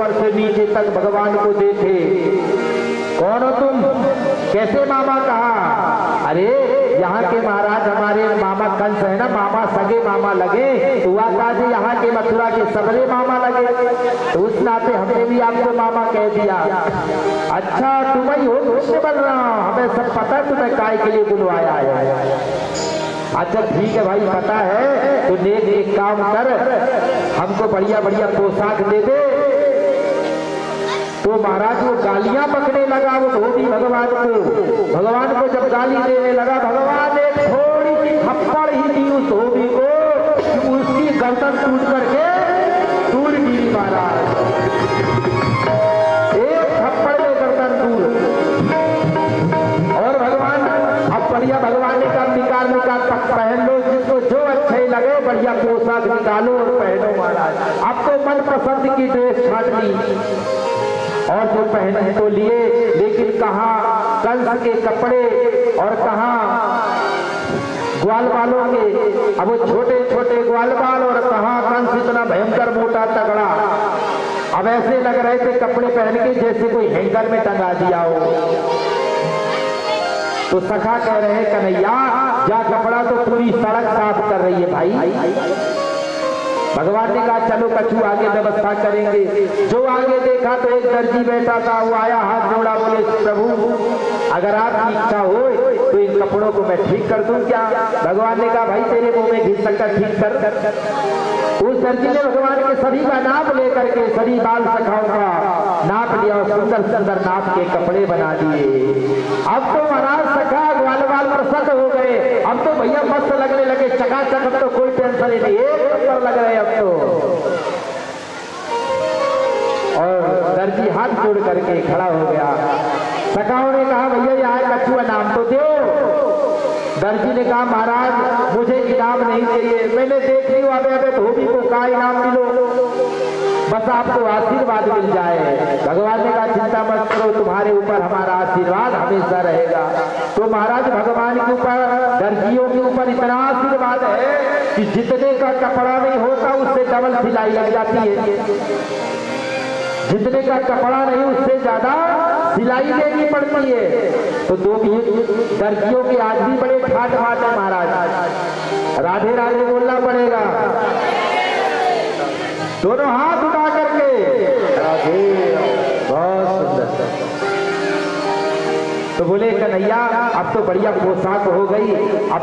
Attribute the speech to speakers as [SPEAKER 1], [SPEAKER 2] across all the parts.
[SPEAKER 1] ऊपर से नीचे तक भगवान को देखे। कौन हो तुम? कैसे मामा कहा? अरे यहाँ के महाराज हमारे मामा कंस है ना, मामा सगे मामा लगे, तो आकाश यहाँ के मथुरा के सबले मामा लगे, तो उस नाते हमने भी आपको मामा कह दिया। अच्छा तुम ही हो? तुमसे बन रहा हूँ, हमें सब पता है तुम्हें काय के लिए बुलवाया है। अच्छा ठीक है भाई पता है, तो नेक एक काम कर, हमको बढ़िया बढ़िया पोशाक दे दे। तो महाराज वो गालियां पकड़ने लगा वो धोबी भगवान को। भगवान को जब गाली देने लगा, भगवान ने थोड़ी सी थप्पड़ ही दी उस धोबी को, उसकी गर्दन टूट करके टूट गिरी महाराज। एक थप्पड़ में गर्दन टूट। और भगवान अब बढ़िया भगवान ने कहा निकाल पहन लो, जिसको जो अच्छे लगे बढ़िया पोशाक निकालो और पहनो महाराज। अब तो मन पसंद की ड्रेस छाट ली और जो पहने तो लिए, लेकिन कहाँ कंस के कपड़े और कहाँ ग्वाल वालों के। अब वो छोटे छोटे ग्वाल बाल और कहाँ कंस इतना भयंकर मोटा तगड़ा। अब ऐसे लग रहे थे कपड़े पहन के जैसे कोई हैंगर में टंगा दिया हो। तो सखा कह रहे हैं कन्हैया जा कपड़ा तो पूरी सड़क साफ कर रही है भाई। भगवान ने कहा चलो कछु आगे व्यवस्था करेंगे। जो आगे देखा तो एक दर्जी बैठा था, वो आया हाथ जोड़ा, बोले प्रभु अगर आपकी इच्छा हो तो इन कपड़ों को मैं ठीक कर दूं क्या? भगवान ने कहा भाई तेरे मुंह में घिस सकता, ठीक कर। उस दर्जी ने भगवान के सभी का नाप लेकर के सभी बाल सखाओं का नाप लिया और सुंदर सुंदर नाप के कपड़े बना दिए। अब तो महाराज सखा ग्वाल बाल प्रसन्न हो गए। अब तो भैया मस्त लगने लगे, चकाचक, अब तो कोई टेंशन ही नहीं, एक नंबर लग रहे अब तो। और दर्जी हाथ जोड़ करके खड़ा हो गया। सखाओं ने कहा भैया यहाँ कछुआ नाम तो दो। दर्जी ने कहा महाराज मुझे इनाम नहीं चाहिए, मैंने देख लिया अबे धोबी को का इनाम मिलो, बस आपको आशीर्वाद मिल जाए। भगवान ने कहा चिंता मत करो, तुम्हारे ऊपर हमारा आशीर्वाद हमेशा रहेगा। तो महाराज भगवान के ऊपर दर्जियों के ऊपर इतना आशीर्वाद है कि जितने का कपड़ा नहीं होता उससे डबल सिलाई लग जाती है। जितने का कपड़ा नहीं उससे ज्यादा सिलाई देनी पड़ती है। तो दो दर्जियों के आज भी बड़े ठाट बाट है महाराज। राधे राधे बोलना पड़ेगा, दोनों हाथ उठा करके राधे। बहुत सुंदर। तो बोले कन्हैया अब तो बढ़िया पोशाक हो गई, अब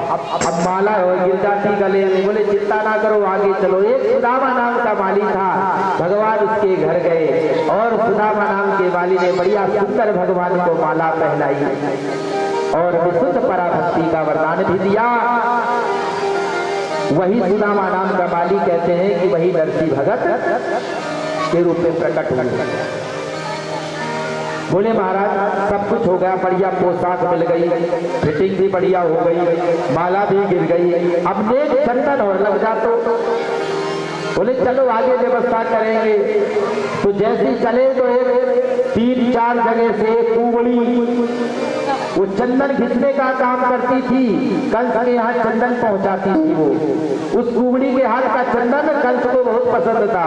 [SPEAKER 1] माला गिर जाती गले में। बोले चिंता ना करो आगे चलो। एक सुदामा नाम का माली था, भगवान उसके घर गए और सुदामा नाम के माली ने बढ़िया सुंदर भगवान को माला पहनाई और विशुद्ध पराभक्ति का वरदान भी दिया। वही सुदामा नाम का माली कहते हैं कि वही नरसी भगत के रूप में प्रकट हुए। बोले महाराज सब कुछ हो गया, बढ़िया पोशाक मिल गई, फिटिंग भी बढ़िया हो गई, माला भी गिर गई, अब नेक चंदन और लग जा। तो बोले चलो आगे व्यवस्था करेंगे। तो जैसे चले तो एक 3-4 जगह से कुंवड़ी वो चंदन घिसने का काम करती थी, कंस के यहाँ चंदन पहुंचाती थी। वो उस कुंवड़ी के हाथ का चंदन कंस को बहुत पसंद था।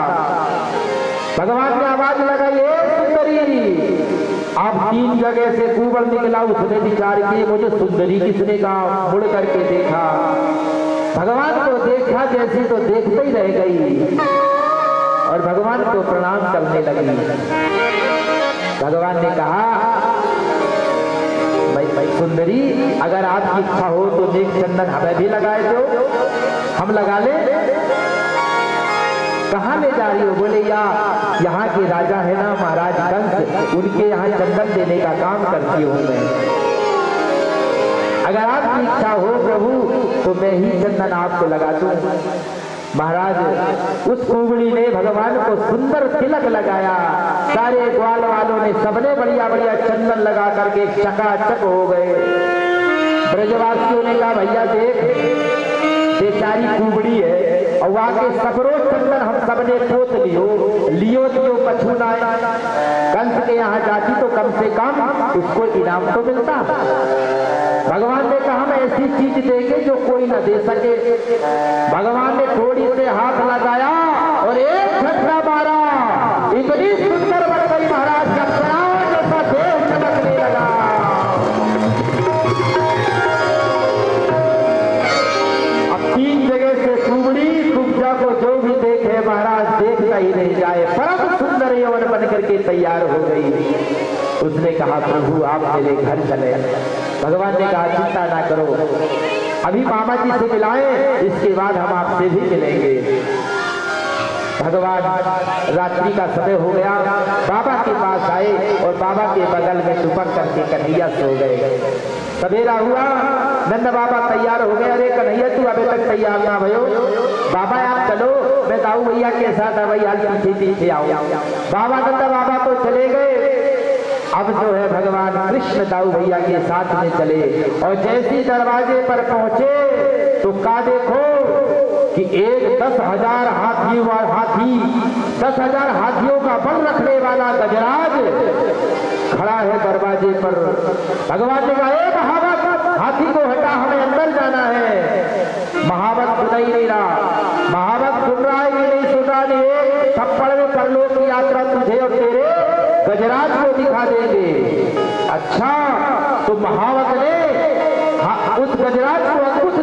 [SPEAKER 1] भगवान ने आवाज लगाई सुंदरी। अब 3 जगह से कुंवर निकला, उसने विचार किए मुझे सुंदरी किसने कहा, मुड़ करके देखा, भगवान को देखा जैसी तो देखते ही रह गई और भगवान को प्रणाम करने लगी। भगवान ने कहा भाई सुंदरी अगर आपकी इच्छा हो तो नेक चंदन हमें भी लगाए दो, हम लगा ले। कहाँ ले जा रही हो? बोले यहाँ के राजा है ना महाराज कंस, उनके यहाँ चंदन देने का काम करती हूँ मैं। अगर आपकी इच्छा हो प्रभु तो मैं ही चंदन आपको लगा दूं। महाराज उस कुंवड़ी ने भगवान को सुंदर तिलक लगाया। सारे ग्वाल वालों ने सबने बढ़िया बढ़िया चंदन लगा करके चकाचक हो गए। ब्रजवासियों ने कहा भैया देख बेचारी कुंवड़ी है और वहां के सबरो चंदन हम सबने पोत लियो दियो पछूना। कंस के यहाँ जाती तो कम से कम उसको इनाम तो मिलता। भगवान ने कहा हम ऐसी चीज देंगे जो कोई न दे सके। भगवान ने थोड़ी से हाथ लगाया और एक झटका मारा, इतनी सुंदर बन गई महाराज, अप्सरा जैसा देह चमकने लगा। अब 3 जगह से कुबड़ी कुब्जा को जो भी देखे महाराज देखता ही नहीं जाए, परम सुंदर यौवन बन करके तैयार हो गई। उसने कहा प्रभु आप मेरे घर चले। भगवान ने कहा चिंता ना करो, अभी मामा जी से मिलाएं, इसके बाद हम आपसे भी मिलेंगे। भगवान रात्रि का समय हो गया, बाबा के पास आए और बाबा के बगल में दुपक करके कन्हैया सो गए। सवेरा हुआ, नंद बाबा तैयार हो गए। अरे कन्हैया तू अभी तक तैयार ना भयो, बाबा आप चलो, मैं दाऊ भैया के साथ अभी हाल पीछे पीछे आओ। बाबा नंद बाबा तो चले गए। अब जो है भगवान कृष्ण दाऊ भैया के साथ में चले और जैसे दरवाजे पर पहुंचे तो का देखो कि एक 10,000 हाथी 10,000 हाथियों का बल रखने वाला गजराज खड़ा है दरवाजे पर। भगवान ने कहा महावत हाथी को हटा, हमें अंदर जाना है। महावत सुन ही नहीं रहा, महावत सुन रहा है कि नहीं सुन रहा, नहीं थप्पड़ में परलोक की यात्रा तुझे और तेरे गजराज को दिखा देंगे। अच्छा, तो महावत ने उस गजराज को अंकुश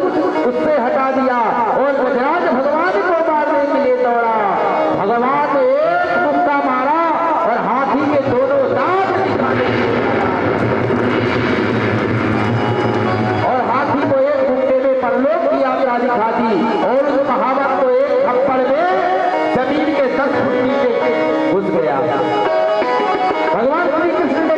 [SPEAKER 1] उससे हटा दिया और गजराज भगवान को मारने के लिए दौड़ा। भगवान ने एक मुक्का मारा और हाथी के दोनों दांत दिखाने और हाथी को एक मुक्के में परलोक की यात्रा दिखा दी और उस महावत को एक थप्पड़ में जमीन के 10 फुट नीचे घुस गया। भगवान श्री कृष्ण ने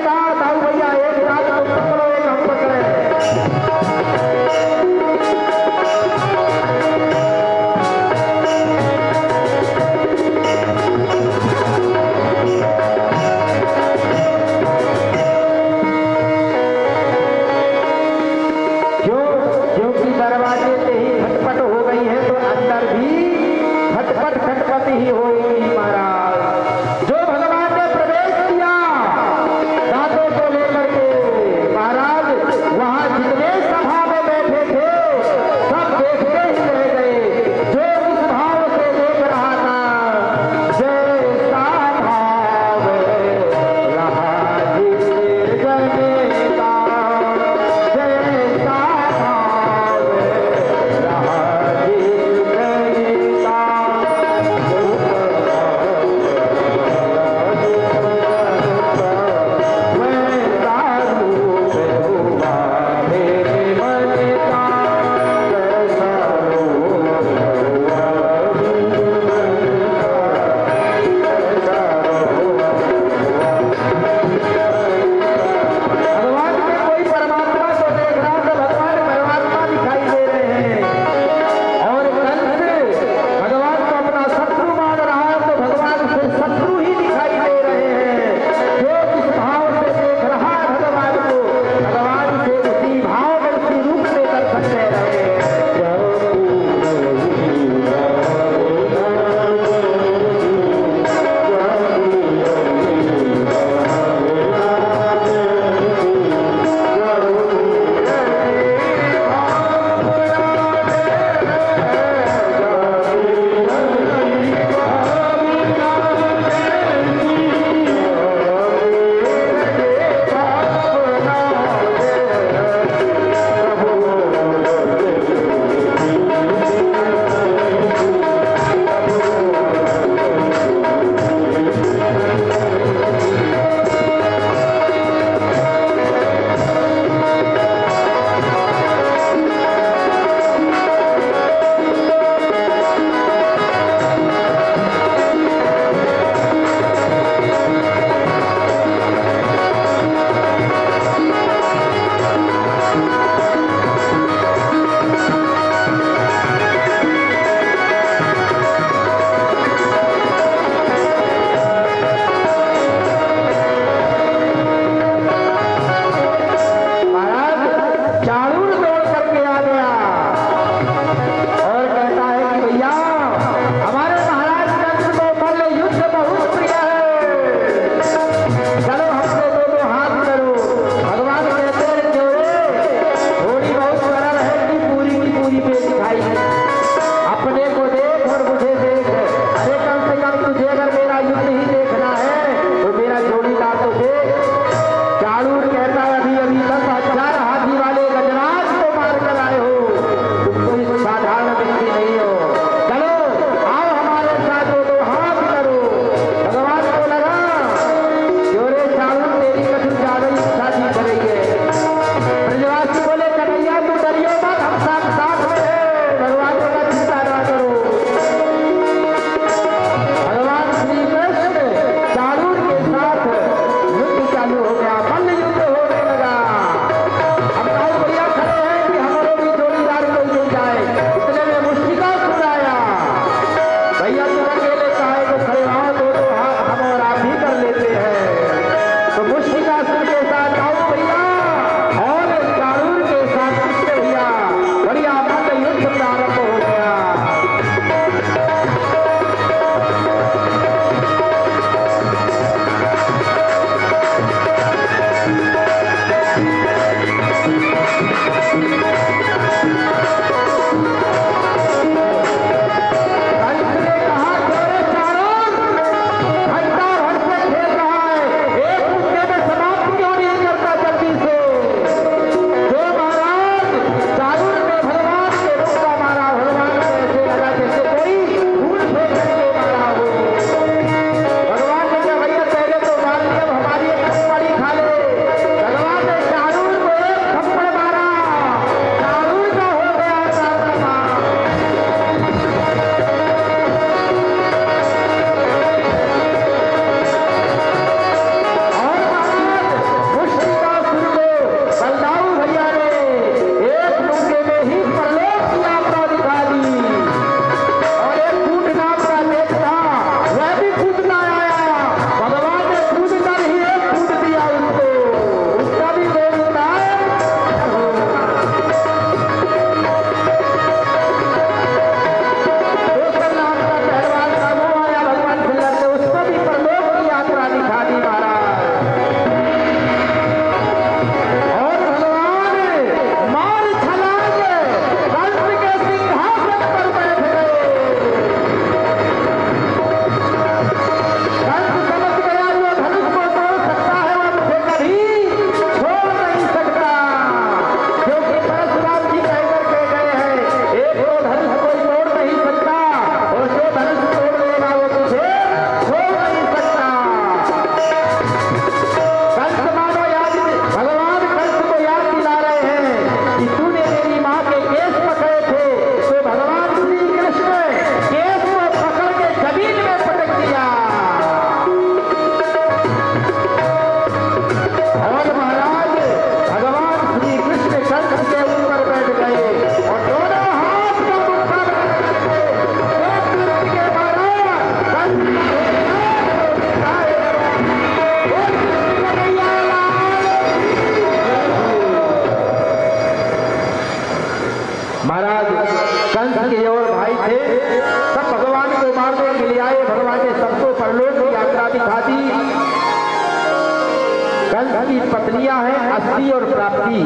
[SPEAKER 1] पत्नियां हैं अस्थि और प्राप्ति,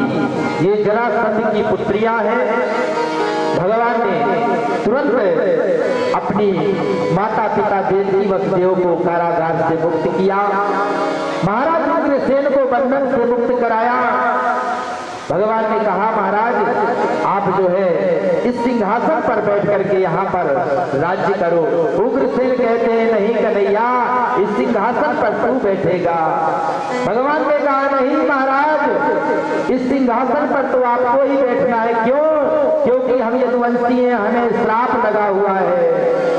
[SPEAKER 1] ये जरासंध की पुत्रियां हैं। भगवान ने तुरंत अपनी माता पिता देवकी वसुदेव को कारागार से मुक्त किया, महाराज उग्रसेन को बंधन से मुक्त कराया। भगवान ने कहा महाराज आप जो है इस सिंहासन पर बैठ करके यहाँ पर राज्य करो। उग्रसेन कहते हैं नहीं कन्हैया, इस सिंहासन पर तू बैठेगा। भगवान ने कहा नहीं महाराज, इस सिंहासन पर तो आपको ही बैठना है। क्यों? क्योंकि हम यदुवंशी हैं, हमें श्राप लगा हुआ है,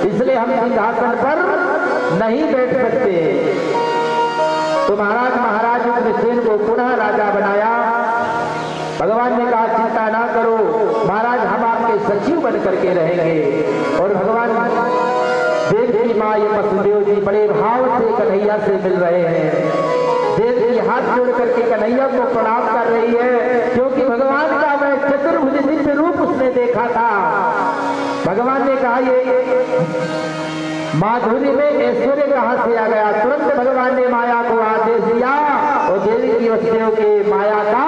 [SPEAKER 1] इसलिए हम सिंहासन पर नहीं बैठ सकते। तो महाराज उग्रसेन को पुनः राजा बनाया। भगवान ने कहा चिंता ना करो महाराज, हम आपके सचिव बन करके रहेंगे। और भगवान देव की माँ ये वसुदेव जी बड़े भाव से कन्हैया से मिल रहे हैं। देव की हाथ जोड़ करके कन्हैया को प्रणाम कर रही है, क्योंकि भगवान का वह चतुर्भुज दिव्य रूप उसने देखा था। भगवान ने कहा ये माधुरी में ऐश्वर्य कहां से आ गया? तुरंत भगवान ने माया को आदेश दिया और देवी की वसुदेव के माया का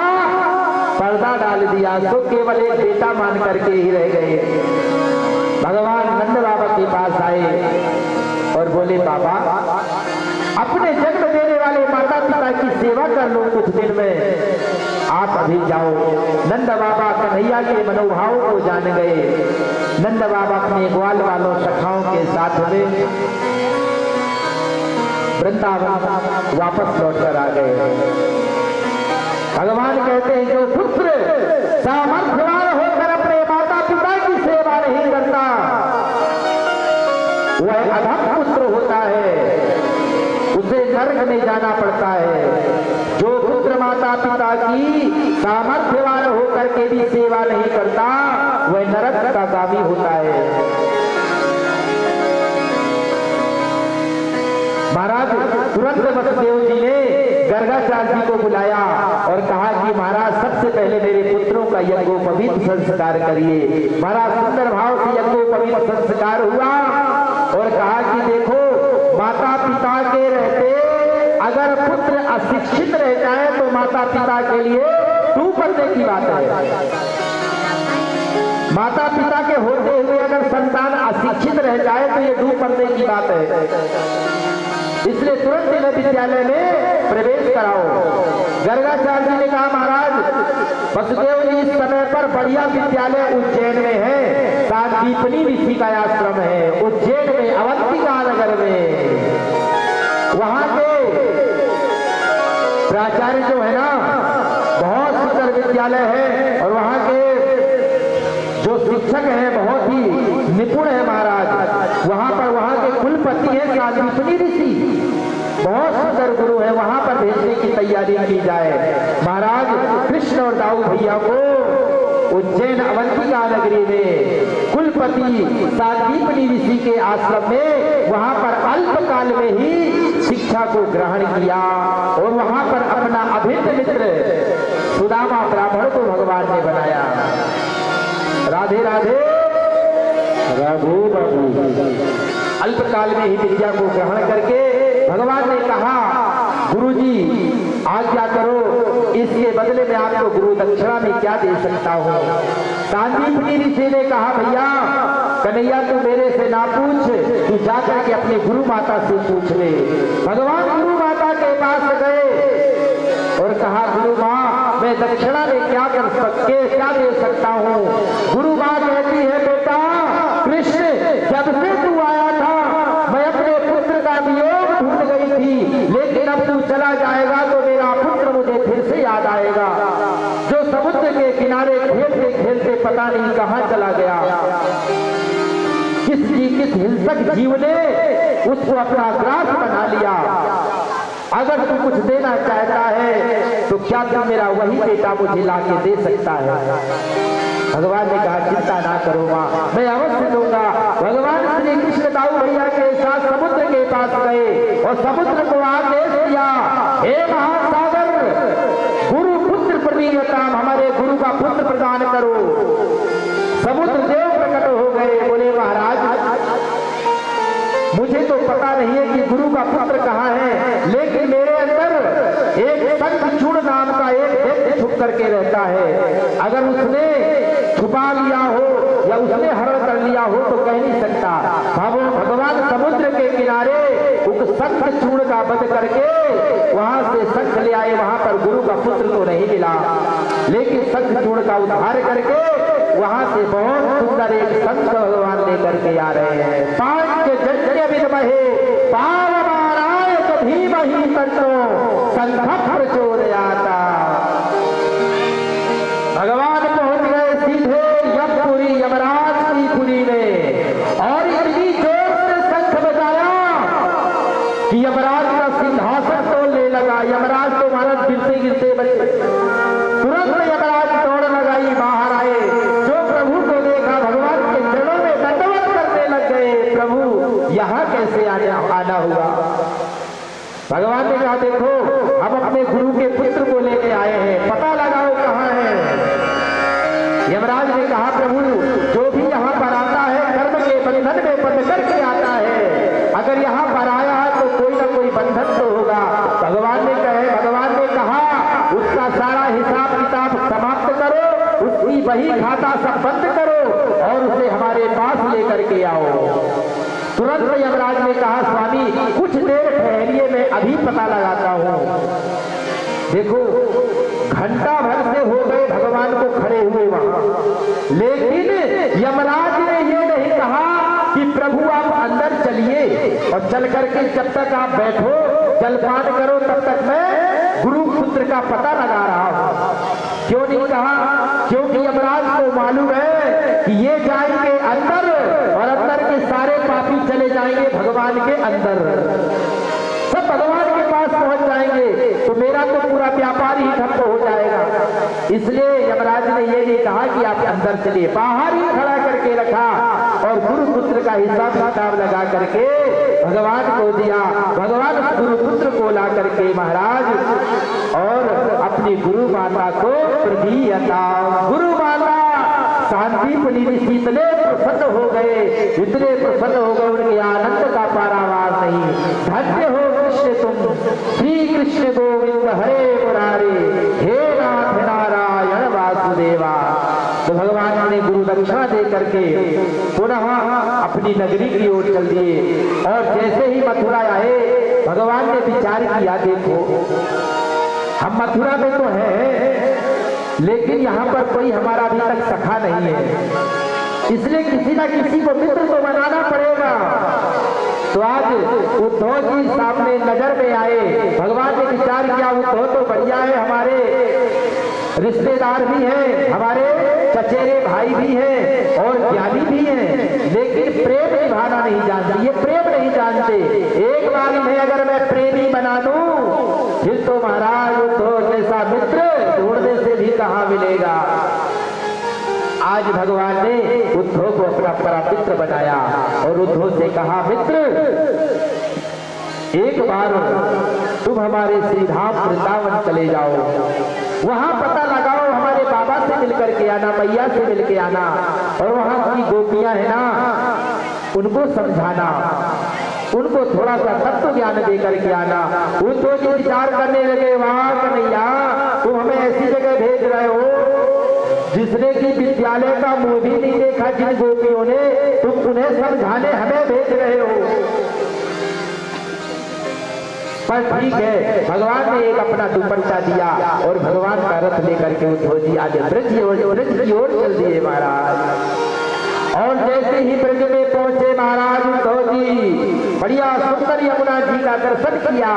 [SPEAKER 1] पर्दा डाल दिया, तो केवल एक बेटा मान करके ही रह गए। भगवान नंद बाबा के पास आए और बोले बाबा अपने जन्म देने वाले माता पिता की सेवा कर लो कुछ दिन में, आप अभी जाओ। नंद बाबा कन्हैया के मनोभाव को जान गए। नंद बाबा अपने ग्वाल वालों सखाओं के साथ में वृंदावन वापस लौट कर आ गए। भगवान कहते हैं जो पुत्र सामर्थ्यवान होकर अपने माता पिता की सेवा नहीं करता वह अधम पुत्र होता है, उसे नरक में जाना पड़ता है। जो पुत्र माता पिता की सामर्थ्यवान होकर के भी सेवा नहीं करता वह नरक का गामी होता है। महाराज तुरंत वसुदेव जी ने गर्गाचार्य जी को बुलाया और कहा कि महाराज सबसे पहले मेरे पुत्रों का यज्ञोपवीत संस्कार करिए। महाराज सुंदर भाव से यज्ञोपवीत संस्कार हुआ और कहा कि देखो माता पिता के रहते अगर पुत्र अशिक्षित रह जाए तो माता पिता के लिए टूट पड़ने की बात है। माता पिता के होते हुए अगर संतान अशिक्षित रह जाए तो ये डूब पड़ने की बात है। इसलिए तुरंत इन्हें विद्यालय में प्रवेश कराओ। गर्गाचार्य जी ने कहा महाराज वसुदेव जी इस समय पर बढ़िया विद्यालय उज्जैन में है, सांदीपनी ऋषि का आश्रम है उज्जैन में, अवंतिका नगर में। वहां के प्राचार्य जो है ना बहुत सुंदर विद्यालय है और वहां के जो शिक्षक हैं बहुत ही निपुण है महाराज। वहां के कुलपति है सांदीपनी ऋषि, बहुत सुंदर गुरु है, वहां पर भेजने की तैयारी की जाए। महाराज कृष्ण और दाऊ भैया को उज्जैन अवंतिका नगरी में कुलपति सांदीपनी ऋषि के आश्रम में वहां पर अल्पकाल में ही शिक्षा को ग्रहण किया और वहां पर अपना अभिन्न मित्र सुदामा ब्राह्मण को भगवान ने बनाया। राधे राधे राधे बाबू। अल्पकाल में ही विद्या को ग्रहण करके भगवान ने कहा गुरुजी आज्ञा करो, इसके बदले में आपको गुरु दक्षिणा में क्या दे सकता हूँ। सांदीपनी ऋषि ने कहा भैया कन्हैया तू मेरे से ना पूछ, तू जाकर के अपने गुरु माता से पूछ ले। भगवान गुरु माता के पास गए और कहा गुरु माँ मैं दक्षिणा में क्या दे सकता हूँ। गुरु माँ कहती है बेटा कृष्ण जब से तू आया था मैं अपने पुत्र का वियोग ढूंढ गई थी, लेकिन अब तू चला जाएगा तो मेरा पुत्र मुझे फिर से याद आएगा, जो समुद्र के किनारे खेलते खेलते पता नहीं कहां चला गया। किस हिंसक जीव ने उसको अपना ग्रास बना लिया। अगर तू कुछ देना चाहता है तो क्या तू मेरा वही बेटा मुझे लाके दे सकता है। भगवान ने कहा चिंता ना करो माँ, मैं अवश्य दूंगा। भगवान श्री कृष्ण दाऊ भैया के साथ समुद्र के पास गए और समुद्र को आदेश दिया हे महासागर गुरु पुत्र प्रणीयताम, हमारे गुरु का पुत्र प्रदान करो। समुद्र देव प्रकट हो गए, बोले महाराज मुझे तो पता नहीं है कि गुरु का पुत्र कहाँ है, लेकिन मेरे अंदर एक शंखचूड़ नाम का एक व्यक्ति छुप करके रहता है। अगर उसने छुपा लिया हो या उसने हरण कर लिया हो तो कह नहीं सकता। भगवान समुद्र के किनारे उस शंखचूड़ का वध करके वहां से शंख ले आए। वहां पर गुरु का पुत्र तो नहीं मिला, लेकिन शंखचूड़ का उद्धार करके वहां से बहुत सुंदर एक शंख भगवान लेकर के आ रहे हैं। पांचजन्य विद्महे पावमानाय धीमहि तन्नो शंखः प्रचोदयात्। भगवान पहुंच गए सीधे यमपुरी, यमराज की पुरी में, और इतनी जोर से शंख बजाया कि यमराज का सिंहासन तोड़ने लगा। यमराज तो महाराज गिरते गिरते बचे। तुरंत यमराज दौड़ लगाई, बाहर आए। जो प्रभु को देखा भगवान के चरणों में दंडवत करने लग गए। प्रभु यहाँ कैसे आना हुआ? भगवान ने कहा देखो हम अपने गुरु के पुत्र को लेके आए हैं, पता लगाओ कहाँ है। यमराज ने कहा प्रभु जो भी यहाँ पर आता है कर्म के बंधन में बंध करके आता है। अगर यहाँ पर आया है तो कोई ना कोई बंधन तो होगा। भगवान ने कहा उसका सारा हिसाब किताब समाप्त करो, उसकी बही खाता सब बंद करो और उसे हमारे पास लेकर के आओ। तुरंत यमराज ने कहा स्वामी कुछ देर ठहरिए, मैं अभी पता लगाता हूं। देखो घंटा भर से हो गए भगवान को खड़े हुए वहां, लेकिन यमराज ने ये नहीं कहा कि प्रभु आप अंदर चलिए और चल करके जब तक आप बैठो जलपान करो तब तक मैं गुरु पुत्र का पता लगा रहा हूं। क्यों नहीं कहा? क्योंकि यमराज को मालूम है कि ये जाएंगे अंदर और अंदर के सारे पापी चले जाएंगे भगवान के अंदर, सब भगवान के पास पहुंच जाएंगे, तो मेरा तो पूरा व्यापार ही ठप्प हो जाएगा। इसलिए यमराज ने ये नहीं कहा कि आप अंदर चलिए, बाहर ही खड़ा करके रखा और गुरु पुत्र का हिसाब किताब लगा करके भगवान को दिया। भगवान गुरु पुत्र को ला करके महाराज और अपनी गुरु माता को प्रदीयता। गुरु माता शांतिपुरी ऋषि इतने प्रसन्न हो गए, इतने प्रसन्न हो गए, उनके आनंद का पारावार नहीं। धन्य हो कृष्ण तुम, श्री कृष्ण गोविंद हरे मुरारे, हे नाथ नारायण वासुदेवा। तो भगवान ने गुरु दक्षिणा दे करके पुनः अपनी नगरी की ओर चल दिए। और जैसे ही मथुरा आए भगवान ने विचार किया देखो हम मथुरा में तो हैं लेकिन यहाँ पर कोई हमारा अभी तक सखा नहीं है, इसलिए किसी ना किसी को मित्र तो बनाना पड़ेगा। तो आज उद्धव जी सामने नजर में आए। भगवान ने विचार किया उद्धव तो बढ़िया है, हमारे रिश्तेदार भी हैं, हमारे चचेरे भाई भी हैं और ज्ञानी भी हैं, लेकिन प्रेम निभाना नहीं जानते। ये प्रेम नहीं जानते। एक बार इन्हें अगर मैं प्रेमी बना दूं फिर तो महाराज उद्धव जैसा मित्र ढूंढने से भी कहां मिलेगा। आज भगवान ने उद्धव को अपना परम मित्र बनाया और उद्धव से कहा मित्र एक बार तुम हमारे श्रीधाम वृंदावन चले जाओ, वहां पता लगाओ, हमारे बाबा से मिलकर के आना, मैया से मिल के आना, और वहां की गोपियां है ना उनको समझाना, उनको थोड़ा सा तत्व ज्ञान दे करके आना। उद्धव जी विचार करने लगे वाह कन्हैया तुम हमें ऐसी जगह भेज रहे हो जिसने की विद्यालय का मुंह भी नहीं देखा जिन गोपियों ने, तुम उन्हें समझाने हमें भेज रहे हो। पर ठीक है, भगवान ने एक अपना दुपट्टा दिया और भगवान का रथ लेकर के उद्धव जी आज ब्रज की ओर चल दिए महाराज। और जैसे ही ब्रज में पहुंचे महाराज उद्धव जी बढ़िया सुंदर यमुना जी का दर्शन किया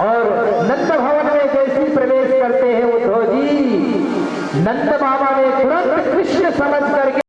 [SPEAKER 1] और नंद भवन में जैसे प्रवेश करते हैं उद्धव जी, नंद बाबा ने तुरंत कृष्ण समझ करके